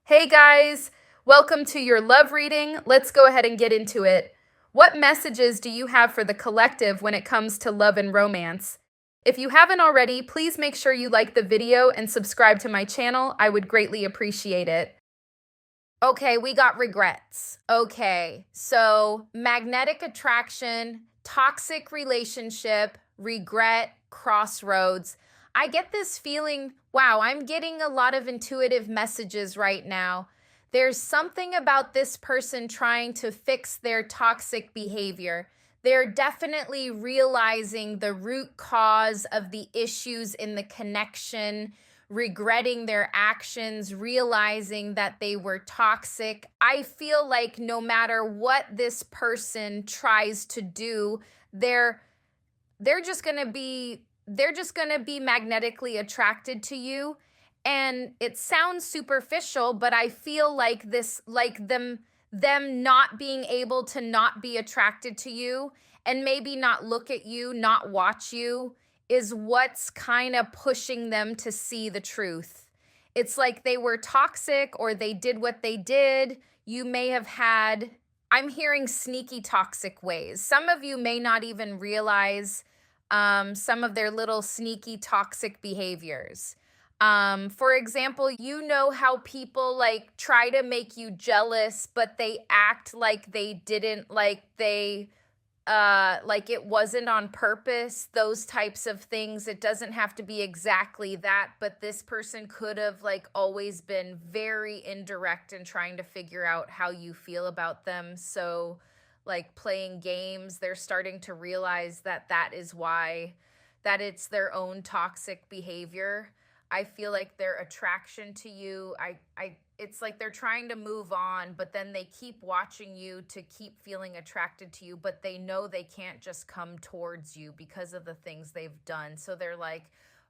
Hey guys, welcome to your love reading. Let's go ahead and get into it. What messages do you have for the collective when it comes to love and romance? If you haven't already, please make sure you like the video and subscribe to my channel. I would greatly appreciate it. Okay, we got regrets. Okay, so magnetic attraction, toxic relationship, regret, crossroads. I get this feeling, wow, I'm getting a lot of intuitive messages right now. There's something about this person trying to fix their toxic behavior. They're definitely realizing the root cause of the issues in the connection, regretting their actions, realizing that they were toxic. I feel like no matter what this person tries to do, they're they're just going to be magnetically attracted to you. And it sounds superficial, but I feel like them not being able to not be attracted to you and maybe not look at you, not watch you, is what's kind of pushing them to see the truth. It's like they were toxic or they did what they did. You may have had, I'm hearing sneaky toxic ways. Some of you may not even realize some of their little sneaky toxic behaviors. For example, you know how people like try to make you jealous, but they act like they didn't, like it wasn't on purpose, those types of things. It doesn't have to be exactly that, but this person could have like always been very indirect in trying to figure out how you feel about them. So like playing games, they're starting to realize that that is why, that it's their own toxic behavior. I feel like their attraction to you, it's like they're trying to move on, but then they keep watching you to keep feeling attracted to you, but they know they can't just come towards you because of the things they've done. So they're like,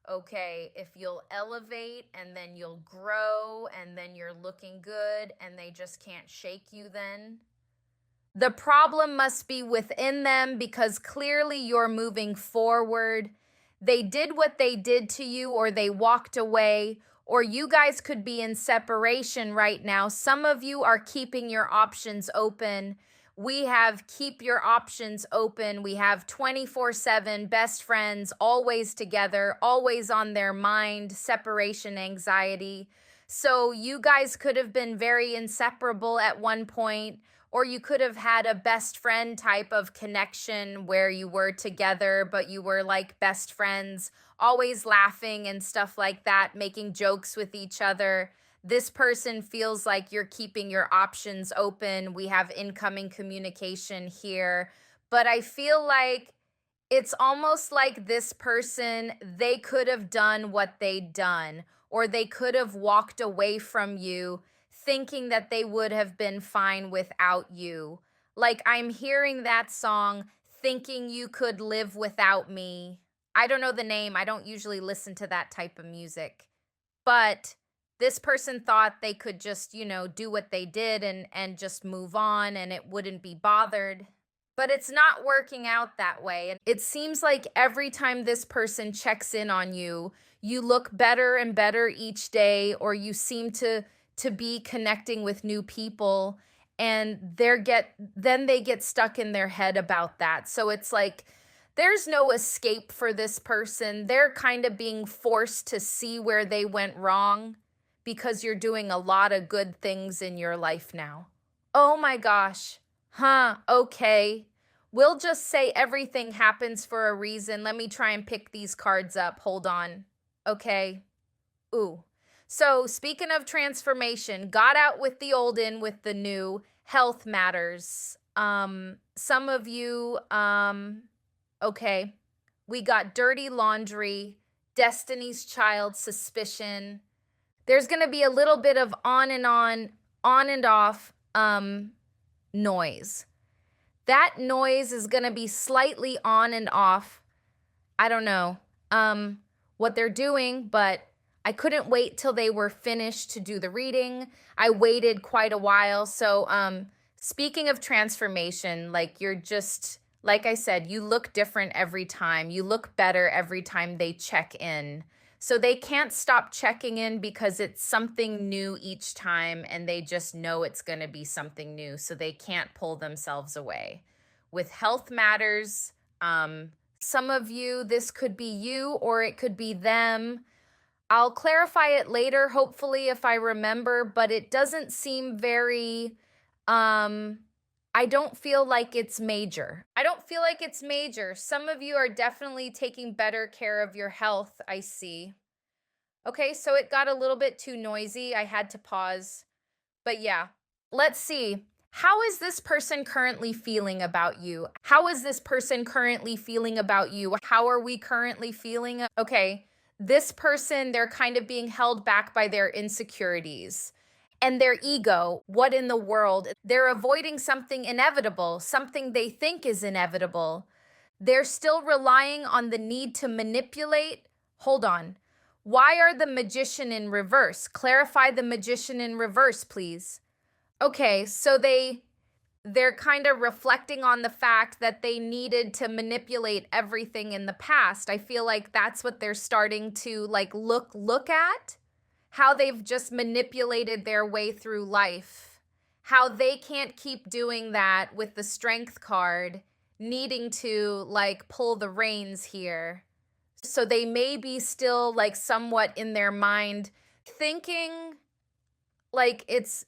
okay, if you'll elevate and then you'll grow and then you're looking good, and they just can't shake you then. The problem must be within them because clearly you're moving forward. They did what they did to you, or they walked away, or you guys could be in separation right now. Some of you are keeping your options open. We have keep your options open. We have 24/7 best friends, always together, always on their mind, separation anxiety. So you guys could have been very inseparable at one point, or you could have had a best friend type of connection where you were together, but you were like best friends, always laughing and stuff like that, making jokes with each other. This person feels like you're keeping your options open. We have incoming communication here, but I feel like it's almost like this person, they could have done what they'd done, or they could have walked away from you thinking that they would have been fine without you. Like I'm hearing that song, Thinking You Could Live Without Me. I don't know the name. I don't usually listen to that type of music. But this person thought they could just, do what they did and just move on and it wouldn't be bothered. But it's not working out that way. And it seems like every time this person checks in on you, you look better and better each day, or you seem to be connecting with new people, and then they get stuck in their head about that. So it's like there's no escape for this person. They're kind of being forced to see where they went wrong because you're doing a lot of good things in your life now. Oh my gosh. Huh, okay. We'll just say everything happens for a reason. Let me try and pick these cards up. Hold on. Okay. Ooh. So speaking of transformation, got out with the old, in with the new. Health matters. Some of you, okay. We got dirty laundry, Destiny's Child, suspicion. There's going to be a little bit of on and off, noise. That noise is going to be slightly on and off. I don't know what they're doing, but I couldn't wait till they were finished to do the reading. I waited quite a while. So speaking of transformation, like you're just, like I said, you look different every time. You look better every time they check in. So they can't stop checking in because it's something new each time and they just know it's going to be something new. So they can't pull themselves away. With health matters, some of you, this could be you or it could be them. I'll clarify it later, hopefully, if I remember, but it doesn't seem very, I don't feel like it's major. I don't feel like it's major. Some of you are definitely taking better care of your health, I see. Okay, so it got a little bit too noisy. I had to pause. But yeah, let's see. How is this person currently feeling about you? How is this person currently feeling about you? How are we currently feeling? Okay, this person, they're kind of being held back by their insecurities and their ego. What in the world? They're avoiding something inevitable, something they think is inevitable. They're still relying on the need to manipulate. Hold on. Why are the magician in reverse? Clarify the magician in reverse, please. Okay, so they're kind of reflecting on the fact that they needed to manipulate everything in the past. I feel like that's what they're starting to like look at, how they've just manipulated their way through life, how they can't keep doing that with the strength card, needing to like pull the reins here. So they may be still like somewhat in their mind thinking like it's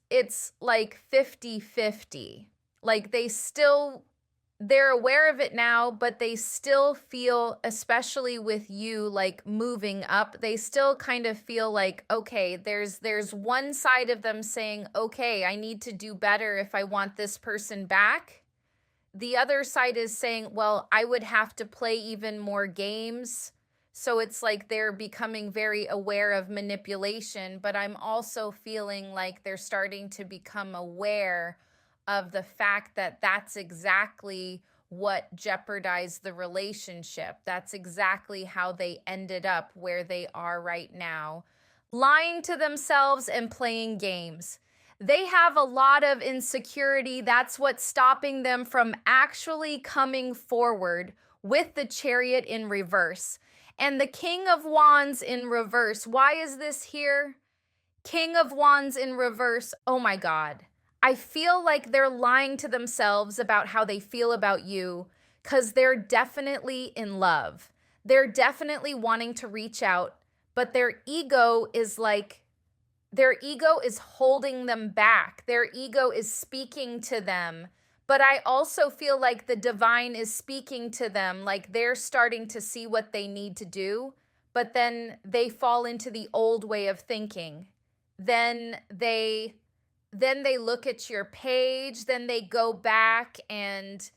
like 50-50. Like they're aware of it now, but they still feel, especially with you like moving up, they still kind of feel like, okay, there's one side of them saying, okay, I need to do better if I want this person back. The other side is saying, well, I would have to play even more games. So it's like they're becoming very aware of manipulation, but I'm also feeling like they're starting to become aware of the fact that that's exactly what jeopardized the relationship. That's exactly how they ended up where they are right now, lying to themselves and playing games. They have a lot of insecurity. That's what's stopping them from actually coming forward with the Chariot in reverse. And the King of Wands in reverse. Why is this here? King of Wands in reverse. Oh my God. I feel like they're lying to themselves about how they feel about you because they're definitely in love. They're definitely wanting to reach out, but their ego is holding them back. Their ego is speaking to them. But I also feel like the divine is speaking to them, like they're starting to see what they need to do, but then they fall into the old way of thinking. Then they look at your page, then they go back and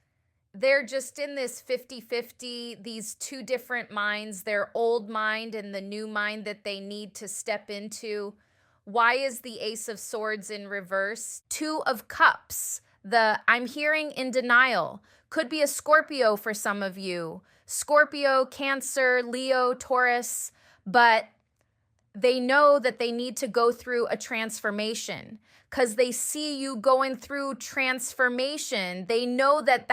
they're just in this 50-50, these two different minds, their old mind and the new mind that they need to step into. Why is the Ace of Swords in reverse? Two of Cups. I'm hearing in denial. Could be a Scorpio for some of you. Scorpio, Cancer, Leo, Taurus, but they know that they need to go through a transformation because they see you going through transformation. They know that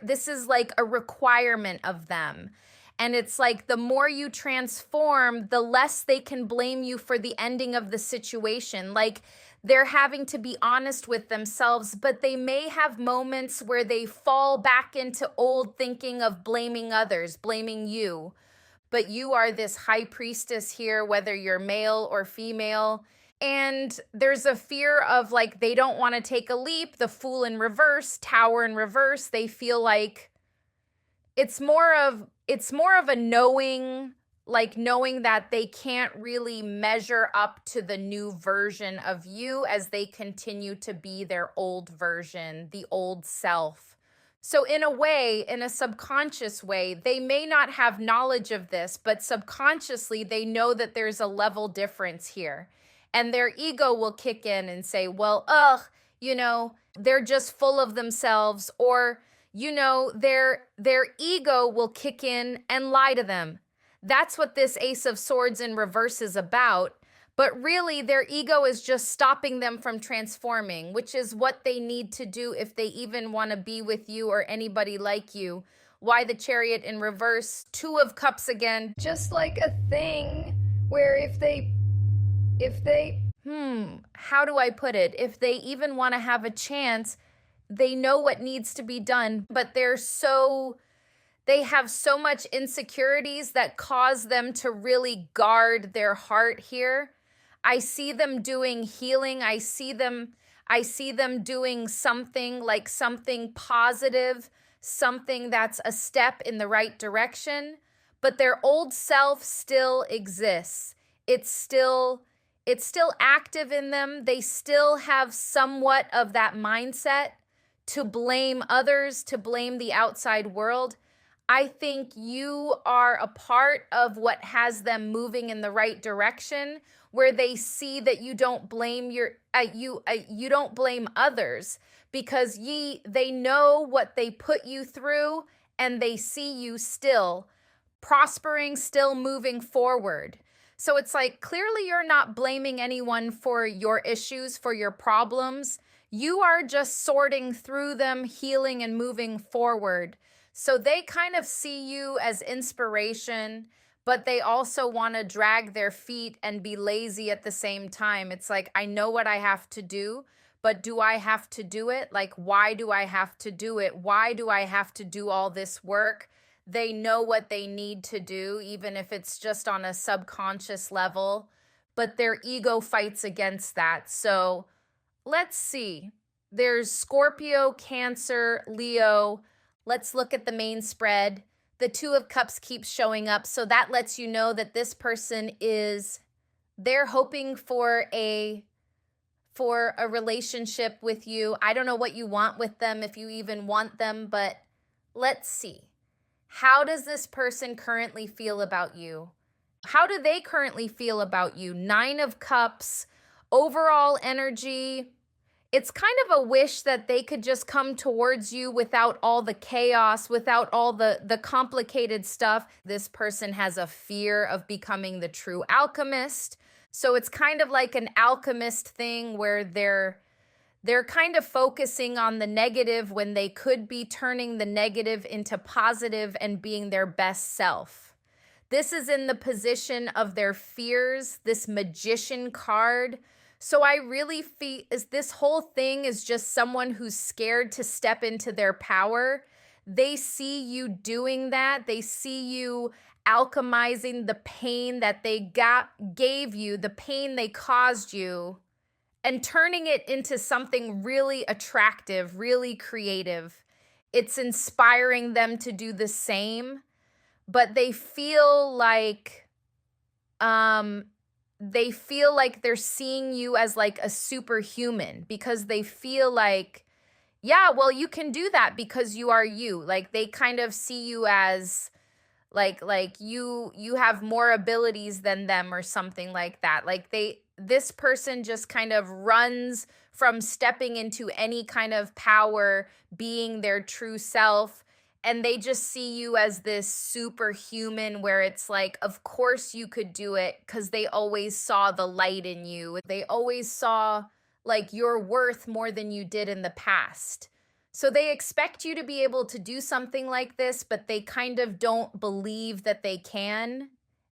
this is like a requirement of them. And it's like the more you transform, the less they can blame you for the ending of the situation. Like they're having to be honest with themselves, but they may have moments where they fall back into old thinking of blaming others, blaming you. But you are this high priestess here, whether you're male or female. And there's a fear of like, they don't want to take a leap. The Fool in reverse, Tower in reverse. They feel like it's more of a knowing, like knowing that they can't really measure up to the new version of you as they continue to be their old version, the old self. So in a way, in a subconscious way, they may not have knowledge of this, but subconsciously they know that there's a level difference here. And their ego will kick in and say, well, they're just full of themselves, or, their ego will kick in and lie to them. That's what this Ace of Swords in reverse is about. But really, their ego is just stopping them from transforming, which is what they need to do if they even want to be with you or anybody like you. Why the Chariot in reverse? Two of Cups again. Just like a thing where if they, how do I put it? If they even want to have a chance, they know what needs to be done, but they have so much insecurities that cause them to really guard their heart here. I see them doing healing. I see them doing something like something positive, something that's a step in the right direction, but their old self still exists. It's still active in them. They still have somewhat of that mindset to blame others, to blame the outside world. I think you are a part of what has them moving in the right direction, where they see that you don't blame you don't blame others, because they know what they put you through, and they see you still prospering, still moving forward. So it's like, clearly you're not blaming anyone for your issues, for your problems. You are just sorting through them, healing and moving forward. So they kind of see you as inspiration, but they also want to drag their feet and be lazy at the same time. It's like, I know what I have to do, but do I have to do it? Like, why do I have to do it? Why do I have to do all this work? They know what they need to do, even if it's just on a subconscious level, but their ego fights against that. So let's see. There's Scorpio, Cancer, Leo. Let's look at the main spread. The Two of Cups keeps showing up, so that lets you know that this person they're hoping for a relationship with you. I don't know what you want with them, if you even want them, but let's see. How does this person currently feel about you? How do they currently feel about you? Nine of Cups, overall energy. It's kind of a wish that they could just come towards you without all the chaos, without all the complicated stuff. This person has a fear of becoming the true alchemist. So it's kind of like an alchemist thing where they're kind of focusing on the negative when they could be turning the negative into positive and being their best self. This is in the position of their fears, this Magician card. So I really feel this whole thing is just someone who's scared to step into their power. They see you doing that. They see you alchemizing the pain that they gave you, the pain they caused you, and turning it into something really attractive, really creative. It's inspiring them to do the same, but they feel like they're seeing you as like a superhuman, because they feel like, yeah, well, you can do that because you are you. Like, they kind of see you as like you have more abilities than them or something like that. Like, this person just kind of runs from stepping into any kind of power, being their true self. And they just see you as this superhuman, where it's like, of course you could do it, because they always saw the light in you. They always saw like your worth more than you did in the past. So they expect you to be able to do something like this, but they kind of don't believe that they can.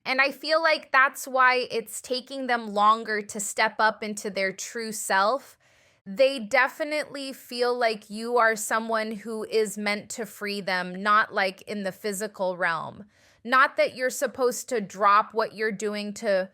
And I feel like that's why it's taking them longer to step up into their true self. They definitely feel like you are someone who is meant to free them, not like in the physical realm. Not that you're supposed to drop what you're doing to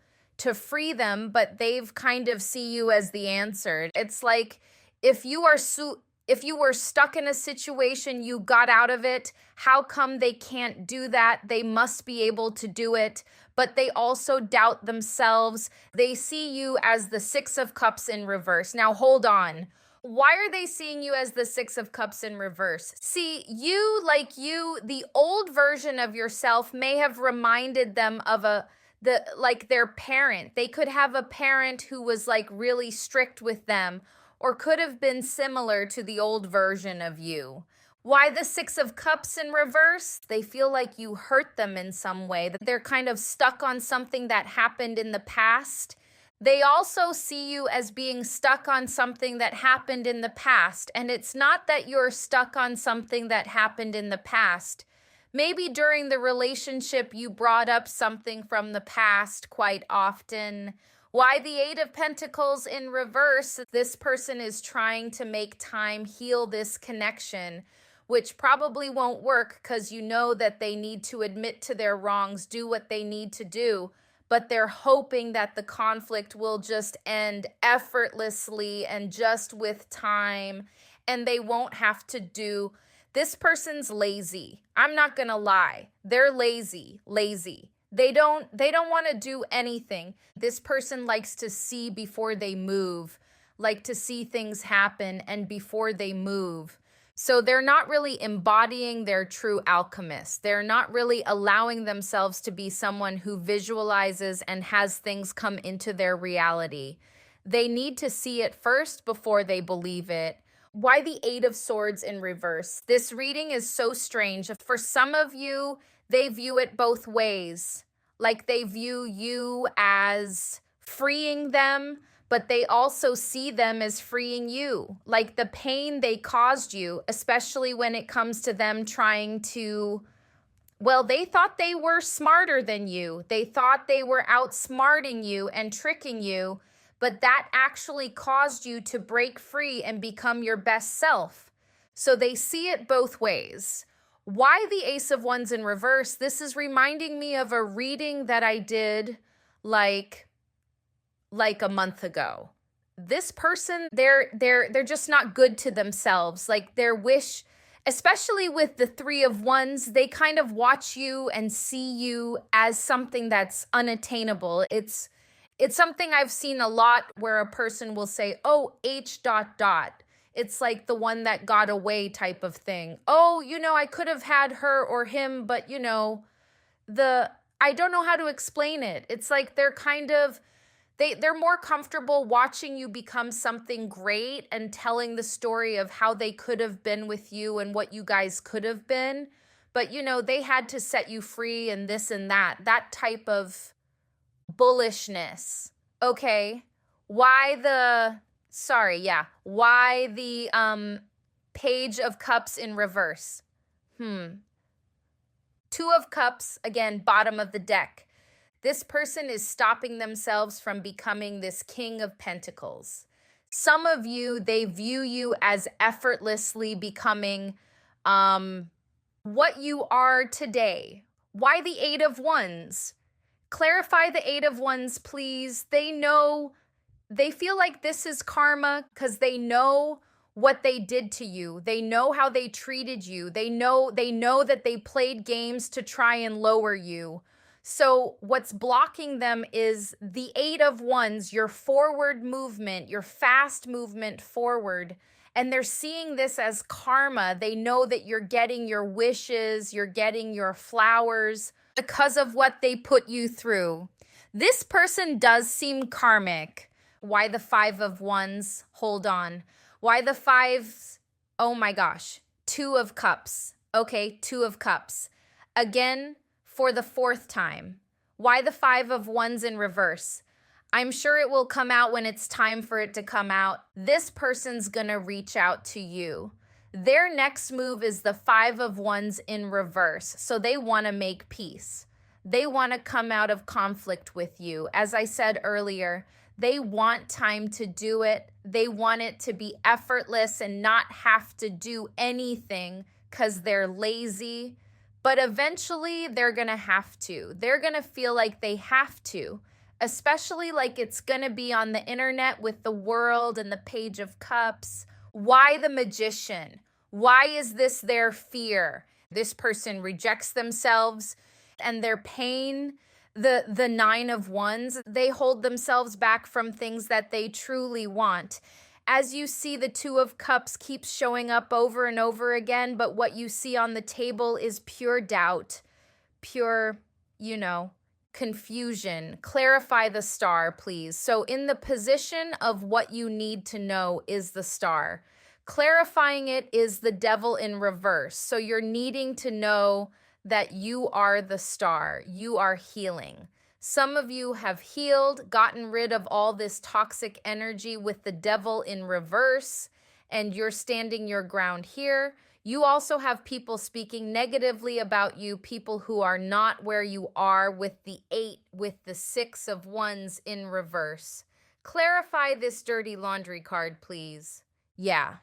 free them, but they've kind of see you as the answer. It's like, if you were stuck in a situation, you got out of it, how come they can't do that? They must be able to do it, but they also doubt themselves. They see you as the Six of Cups in reverse. Now, hold on. Why are they seeing you as the Six of Cups in reverse? See, the old version of yourself may have reminded them of their parent. They could have a parent who was like really strict with them, or could have been similar to the old version of you. Why the Six of Cups in reverse? They feel like you hurt them in some way, that they're kind of stuck on something that happened in the past. They also see you as being stuck on something that happened in the past. And it's not that you're stuck on something that happened in the past. Maybe during the relationship, you brought up something from the past quite often. Why the Eight of Pentacles in reverse? This person is trying to make time heal this connection, which probably won't work because you know that they need to admit to their wrongs, do what they need to do, but they're hoping that the conflict will just end effortlessly and just with time, and they won't have to do. This person's lazy. I'm not going to lie. They're lazy. They don't want to do anything. This person likes to see before they move, like to see things happen and before they move. So they're not really embodying their true alchemist. They're not really allowing themselves to be someone who visualizes and has things come into their reality. They need to see it first before they believe it. Why the Eight of Swords in reverse? This reading is so strange. For some of you, they view it both ways. Like they view you as freeing them, but they also see them as freeing you. Like the pain they caused you, especially when it comes to them trying to, well, they thought they were smarter than you. They thought they were outsmarting you and tricking you, but that actually caused you to break free and become your best self. So they see it both ways. Why the Ace of Wands in reverse? This is reminding me of a reading that I did like a month ago. This person, they're just not good to themselves. Like their wish, especially with the Three of Wands, they kind of watch you and see you as something that's unattainable. It's something I've seen a lot where a person will say, oh, H dot dot. It's like the one that got away type of thing. Oh, I could have had her or him, but I don't know how to explain it. It's like they're kind of, they're more comfortable watching you become something great and telling the story of how they could have been with you and what you guys could have been. But, they had to set you free and this and that type of bullishness. Okay. Why the Page of Cups in reverse? Two of Cups, again, bottom of the deck. This person is stopping themselves from becoming this King of Pentacles. Some of you, they view you as effortlessly becoming what you are today. Why the Eight of Wands? Clarify the Eight of Wands, please. They feel like this is karma because they know what they did to you. They know how they treated you. They know that they played games to try and lower you. So what's blocking them is the Eight of Wands, your forward movement, your fast movement forward. And they're seeing this as karma. They know that you're getting your wishes, you're getting your flowers because of what they put you through. This person does seem karmic. Why the Five of Wands? Hold on. Why the fives? Oh my gosh. Two of Cups. Okay, Two of Cups. Again, for the fourth time. Why the Five of Wands in reverse? I'm sure it will come out when it's time for it to come out. This person's gonna reach out to you. Their next move is the Five of Wands in reverse. So they wanna make peace. They wanna come out of conflict with you. As I said earlier, they want time to do it. They want it to be effortless and not have to do anything because they're lazy. But eventually they're going to have to. They're going to feel like they have to, especially like it's going to be on the internet with the world and the Page of Cups. Why the Magician? Why is this their fear? This person rejects themselves and their pain. The Nine of Wands, they hold themselves back from things that they truly want. As you see, the Two of Cups keeps showing up over and over again, but what you see on the table is pure doubt, pure, confusion. Clarify the Star, please. So in the position of what you need to know is the Star. Clarifying it is the Devil in reverse. So you're needing to know that you are the Star. You are healing. Some of you have healed, gotten rid of all this toxic energy with the Devil in reverse, and you're standing your ground here. You also have people speaking negatively about you, people who are not where you are, with the 8, with the 6 of Wands in reverse. Clarify this dirty laundry card, please. Yeah.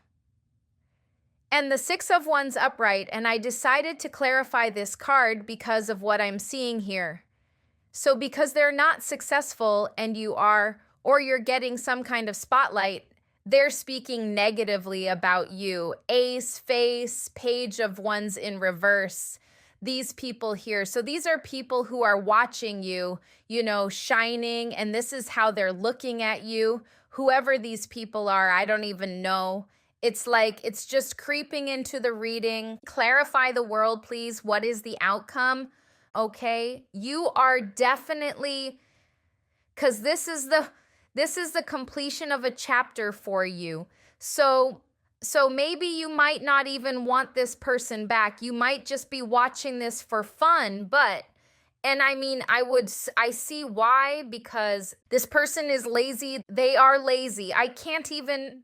And the 6 of Wands upright, and I decided to clarify this card because of what I'm seeing here. So because they're not successful and you are, or you're getting some kind of spotlight, they're speaking negatively about you. Ace, face, page of Wands in reverse. These people here. So these are people who are watching you, you know, shining, and this is how they're looking at you. Whoever these people are, I don't even know. It's like, it's just creeping into the reading. Clarify the world, please. What is the outcome? Okay, you are definitely, because this is the completion of a chapter for you. So maybe you might not even want this person back. You might just be watching this for fun, and I mean, I see why, because this person is lazy. They are lazy. I can't even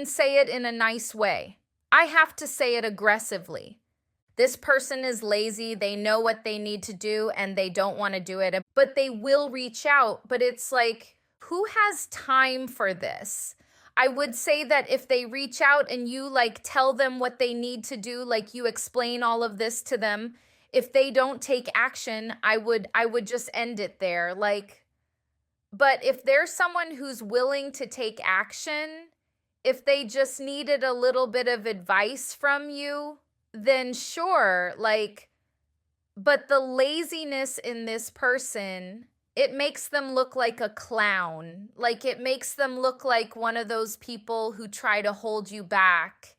say it in a nice way. I have to say it aggressively. This person is lazy, they know what they need to do, and they don't want to do it, but they will reach out. But it's like, who has time for this? I would say that if they reach out and you like tell them what they need to do, like you explain all of this to them, if they don't take action, I would just end it there. Like, but if there's someone who's willing to take action, if they just needed a little bit of advice from you, then sure, like, but the laziness in this person, it makes them look like a clown. Like, it makes them look like one of those people who try to hold you back.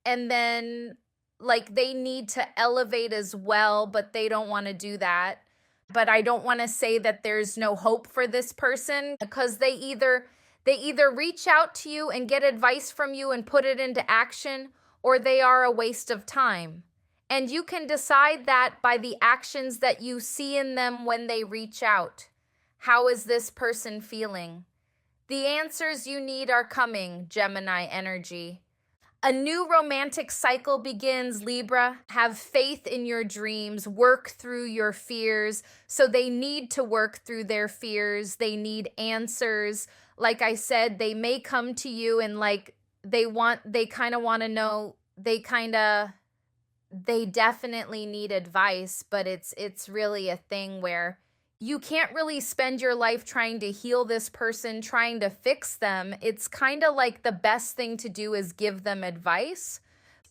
And then, like, they need to elevate as well, but they don't want to do that. But I don't want to say that there's no hope for this person, because they either reach out to you and get advice from you and put it into action, or they are a waste of time. And you can decide that by the actions that you see in them when they reach out. How is this person feeling? The answers you need are coming, Gemini energy. A new romantic cycle begins, Libra. Have faith in your dreams. Work through your fears. So they need to work through their fears. They need answers. Like I said, they may come to you and like, they kind of want to know, they definitely need advice, but it's really a thing where you can't really spend your life trying to heal this person, trying to fix them. It's kind of like the best thing to do is give them advice,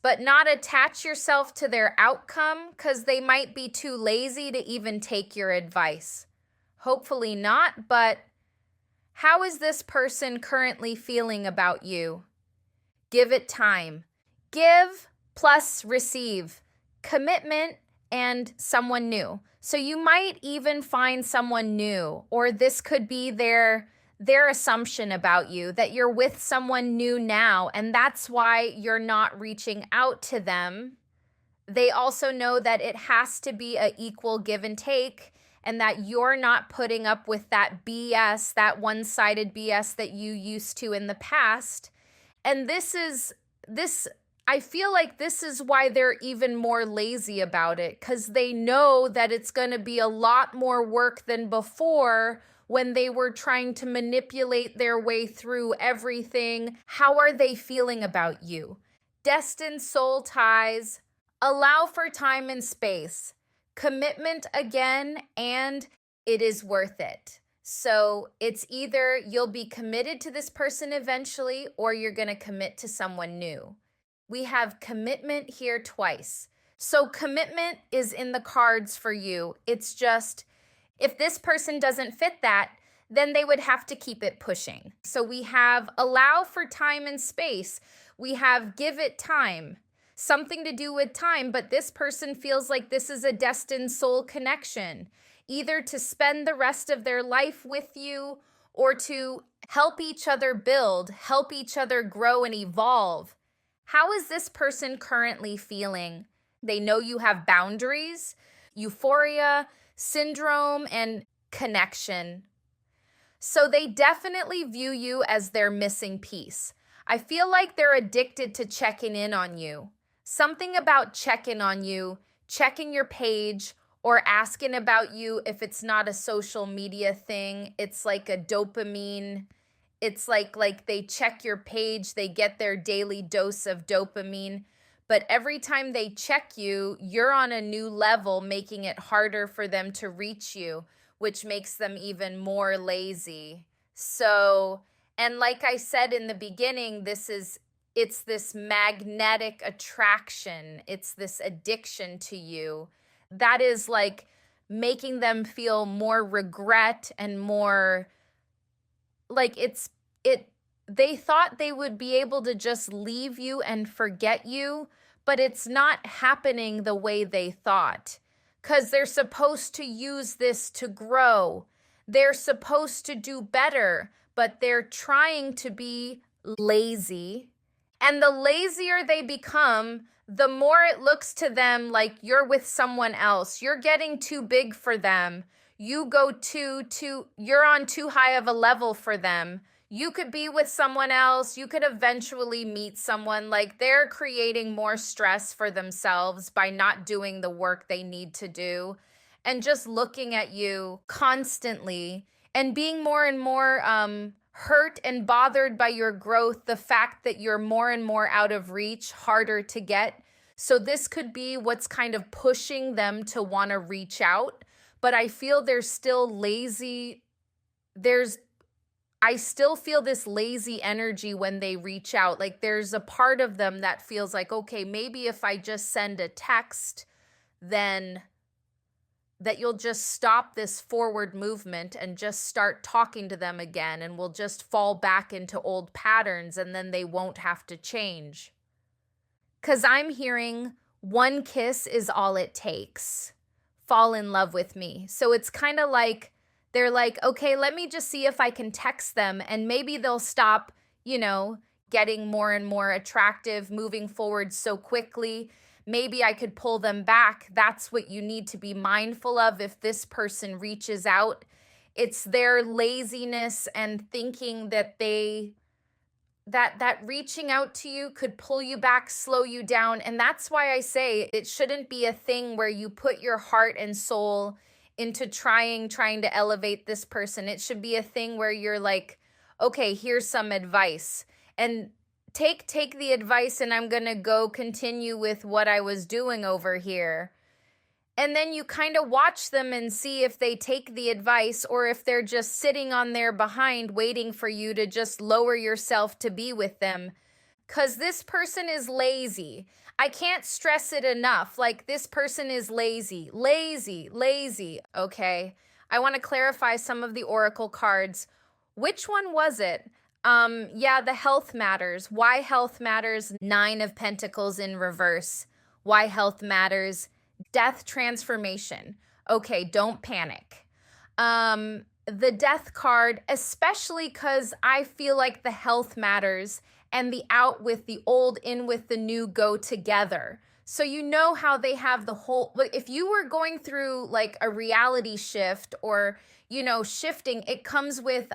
but not attach yourself to their outcome, because they might be too lazy to even take your advice. Hopefully not, but how is this person currently feeling about you? Give it time. Give plus receive. Commitment and someone new. So you might even find someone new, or this could be their assumption about you, that you're with someone new now, and that's why you're not reaching out to them. They also know that it has to be an equal give and take, and that you're not putting up with that BS, that one-sided BS that you used to in the past. And I feel like this is why they're even more lazy about it, because they know that it's going to be a lot more work than before when they were trying to manipulate their way through everything. How are they feeling about you? Destined soul ties. Allow for time and space. Commitment again, and it is worth it. So it's either you'll be committed to this person eventually, or you're going to commit to someone new. We have commitment here twice. So commitment is in the cards for you. It's just, if this person doesn't fit that, then they would have to keep it pushing. So we have allow for time and space. We have give it time. Something to do with time, but this person feels like this is a destined soul connection, either to spend the rest of their life with you or to help each other build, help each other grow and evolve. How is this person currently feeling? They know you have boundaries, euphoria, syndrome, and connection. So they definitely view you as their missing piece. I feel like they're addicted to checking in on you. Something about checking on you, checking your page, or asking about you if it's not a social media thing. It's like a dopamine. It's like they check your page, they get their daily dose of dopamine. But every time they check you, you're on a new level, making it harder for them to reach you, which makes them even more lazy. So, and like I said in the beginning, it's this magnetic attraction. It's this addiction to you that is like making them feel more regret and more like it they thought they would be able to just leave you and forget you, but it's not happening the way they thought. Because they're supposed to use this to grow. They're supposed to do better, but they're trying to be lazy. And the lazier they become, the more it looks to them like you're with someone else. You're getting too big for them. You're on too high of a level for them. You could be with someone else. You could eventually meet someone. Like they're creating more stress for themselves by not doing the work they need to do and just looking at you constantly and being more and more hurt and bothered by your growth, the fact that you're more and more out of reach, harder to get. So this could be what's kind of pushing them to want to reach out. But I feel they're still lazy. I still feel this lazy energy when they reach out. Like there's a part of them that feels like, okay, maybe if I just send a text, then that you'll just stop this forward movement and just start talking to them again, and we'll just fall back into old patterns and then they won't have to change. Because I'm hearing one kiss is all it takes. Fall in love with me. So it's kind of like, they're like, okay, let me just see if I can text them and maybe they'll stop, getting more and more attractive, moving forward so quickly. Maybe I could pull them back. That's what you need to be mindful of if this person reaches out. It's their laziness and thinking that that reaching out to you could pull you back, slow you down. And that's why I say it shouldn't be a thing where you put your heart and soul into trying to elevate this person. It should be a thing where you're like, okay, here's some advice. And take the advice, and I'm going to go continue with what I was doing over here. And then you kind of watch them and see if they take the advice or if they're just sitting on their behind waiting for you to just lower yourself to be with them. Because this person is lazy. I can't stress it enough. Like, this person is lazy. Okay. I want to clarify some of the oracle cards. Which one was it? Yeah, the health matters. Why health matters? 9 of Pentacles in reverse. Why health matters? Death transformation. Okay, don't panic. The death card, especially because I feel like the health matters and the out with the old, in with the new go together. So you know how they have the whole, if you were going through like a reality shift or, shifting, it comes with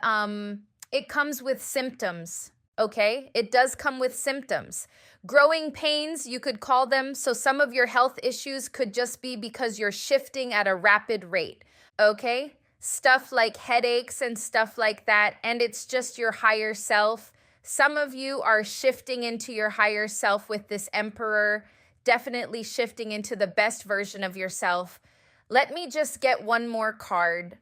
symptoms, okay? It does come with symptoms. Growing pains, you could call them. So some of your health issues could just be because you're shifting at a rapid rate, okay? Stuff like headaches and stuff like that, and it's just your higher self. Some of you are shifting into your higher self with this Emperor, definitely shifting into the best version of yourself. Let me just get one more card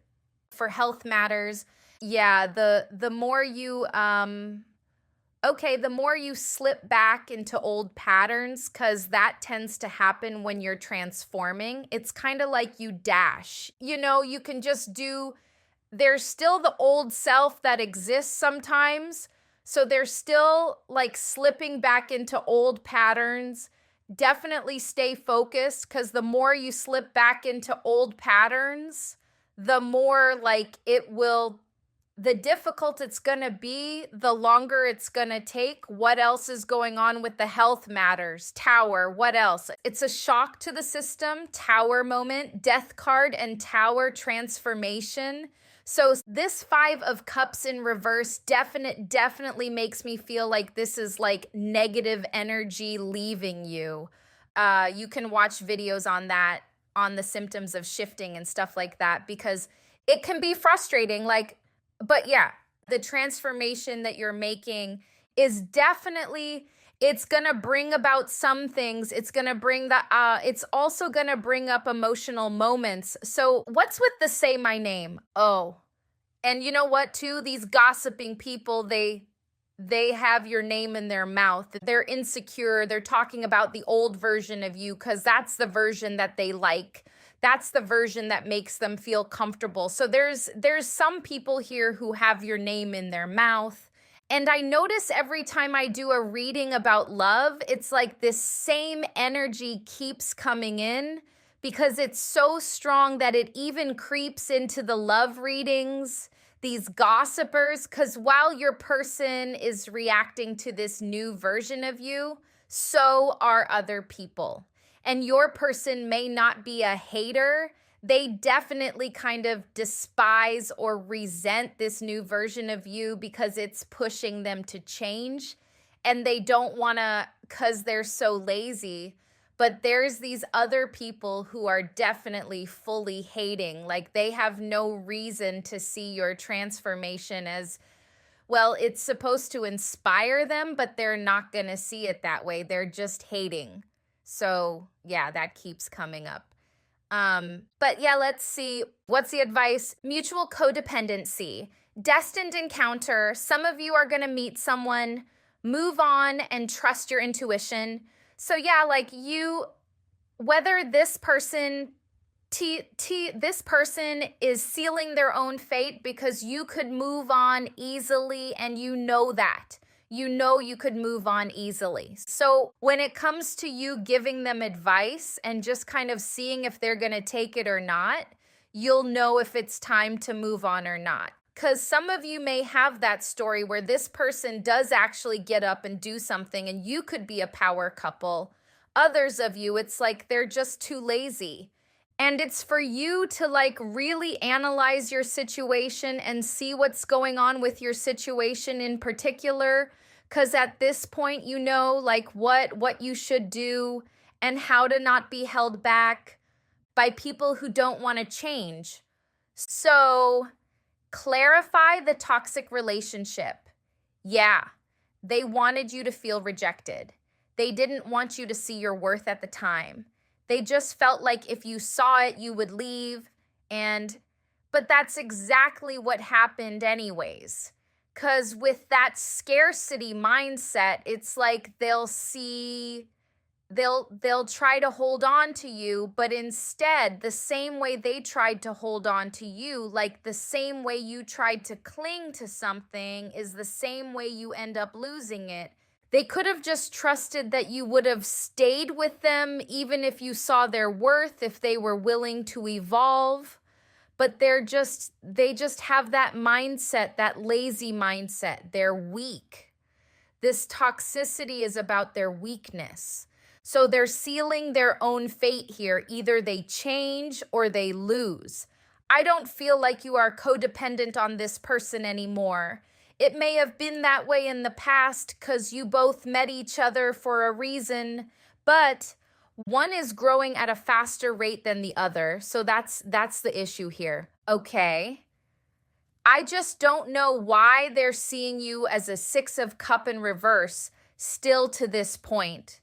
for health matters. Yeah, the more you the more you slip back into old patterns, because that tends to happen when you're transforming. It's kind of like you dash. You can just there's still the old self that exists sometimes. So they're still like slipping back into old patterns. Definitely stay focused, because the more you slip back into old patterns, the more like the difficult it's going to be, the longer it's going to take. What else is going on with the health matters? Tower, what else? It's a shock to the system, Tower moment, death card and Tower transformation. So this 5 of Cups in reverse definitely makes me feel like this is like negative energy leaving you. You can watch videos on that, on the symptoms of shifting and stuff like that, because it can be frustrating. Like, but yeah, the transformation that you're making is definitely, it's gonna bring about some things. It's gonna bring it's also gonna bring up emotional moments. So what's with the say my name? Oh, and you know what too? These gossiping people, they have your name in their mouth. They're insecure. They're talking about the old version of you because that's the version that they like. That's the version that makes them feel comfortable. So there's some people here who have your name in their mouth. And I notice every time I do a reading about love, it's like this same energy keeps coming in because it's so strong that it even creeps into the love readings, these gossipers. Because while your person is reacting to this new version of you, so are other people. And your person may not be a hater. They definitely kind of despise or resent this new version of you because it's pushing them to change. And they don't want to, because they're so lazy. But there's these other people who are definitely fully hating. Like they have no reason to see your transformation as, well, it's supposed to inspire them, but they're not going to see it that way. They're just hating. So yeah, that keeps coming up. But yeah, let's see. What's the advice? Mutual codependency, destined encounter. Some of you are going to meet someone, move on and trust your intuition. So yeah, like you, whether this person, this person is sealing their own fate because you could move on easily and you know that. You know you could move on easily. So when it comes to you giving them advice and just kind of seeing if they're going to take it or not, you'll know if it's time to move on or not. Because some of you may have that story where this person does actually get up and do something and you could be a power couple. Others of you, it's like they're just too lazy. And it's for you to like really analyze your situation and see what's going on with your situation in particular. Because at this point, you know, like what you should do and how to not be held back by people who don't want to change. So clarify the toxic relationship. Yeah, they wanted you to feel rejected. They didn't want you to see your worth at the time. They just felt like if you saw it, you would leave. But that's exactly what happened anyways. Because with that scarcity mindset, it's like they'll try to hold on to you, but instead, the same way they tried to hold on to you, like the same way you tried to cling to something is the same way you end up losing it. They could have just trusted that you would have stayed with them even if you saw their worth, if they were willing to evolve. But they just have that mindset, that lazy mindset. They're weak. This toxicity is about their weakness. So they're sealing their own fate here. Either they change or they lose. I don't feel like you are codependent on this person anymore. It may have been that way in the past because you both met each other for a reason, but one is growing at a faster rate than the other. So that's the issue here. Okay. I just don't know why they're seeing you as a 6 of Cups in reverse still to this point.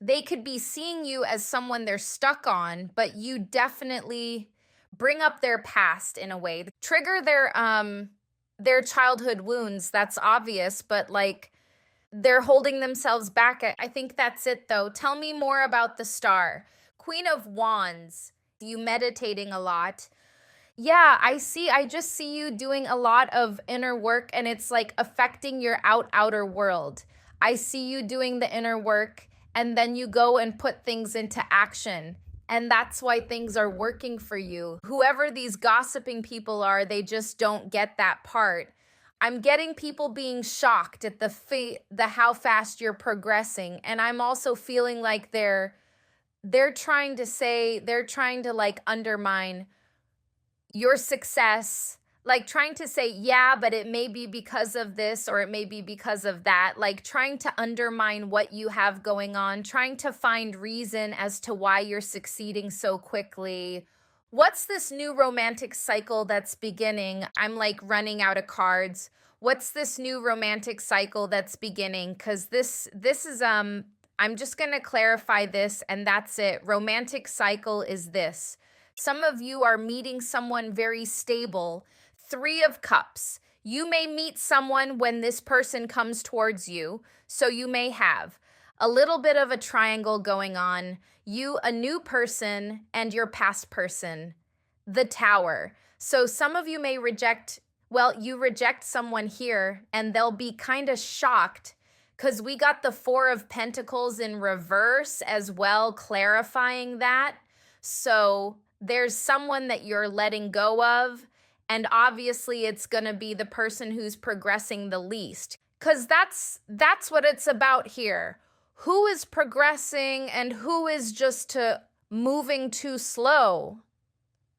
They could be seeing you as someone they're stuck on, but you definitely bring up their past in a way. Trigger their childhood wounds, that's obvious, but like they're holding themselves back. I think that's it though. Tell me more about the star. Queen of Wands, you meditating a lot. Yeah, I just see you doing a lot of inner work and it's like affecting your outer world. I see you doing the inner work and then you go and put things into action. And that's why things are working for you. Whoever these gossiping people are, they just don't get that part. I'm getting people being shocked at the how fast you're progressing. And I'm also feeling like they're trying to like undermine your success. like trying to say, yeah, but it may be because of this or it may be because of that, like trying to undermine what you have going on, trying to find reason as to why you're succeeding so quickly. What's this new romantic cycle that's beginning? I'm like running out of cards. What's this new romantic cycle that's beginning? Because this is I'm just going to clarify this and that's it. Romantic cycle is this. Some of you are meeting someone very stable. Three of Cups. You may meet someone when this person comes towards you, so you may have a little bit of a triangle going on. You, a new person, and your past person. The Tower. So some of you may reject, well, you reject someone here, and they'll be kind of shocked because we got the Four of Pentacles in reverse as well, clarifying that. So there's someone that you're letting go of. And obviously it's going to be the person who's progressing the least. Because that's what it's about here. Who is progressing and who is just moving too slow?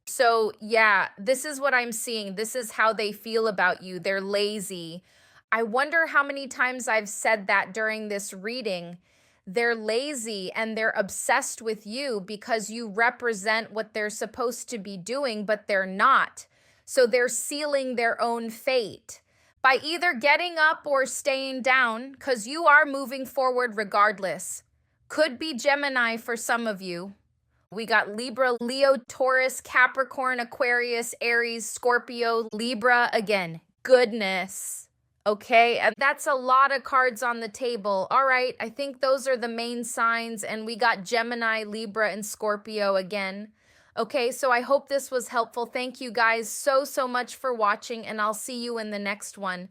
So yeah, this is what I'm seeing. This is how they feel about you. They're lazy. I wonder how many times I've said that during this reading. They're lazy and they're obsessed with you because you represent what they're supposed to be doing, but they're not. So they're sealing their own fate by either getting up or staying down because you are moving forward regardless. Could be Gemini for some of you. We got Libra, Leo, Taurus, Capricorn, Aquarius, Aries, Scorpio, Libra again. Goodness. Okay, and that's a lot of cards on the table. All right, I think those are the main signs, and we got Gemini, Libra, and Scorpio again. Okay, so I hope this was helpful. Thank you guys so much for watching, and I'll see you in the next one.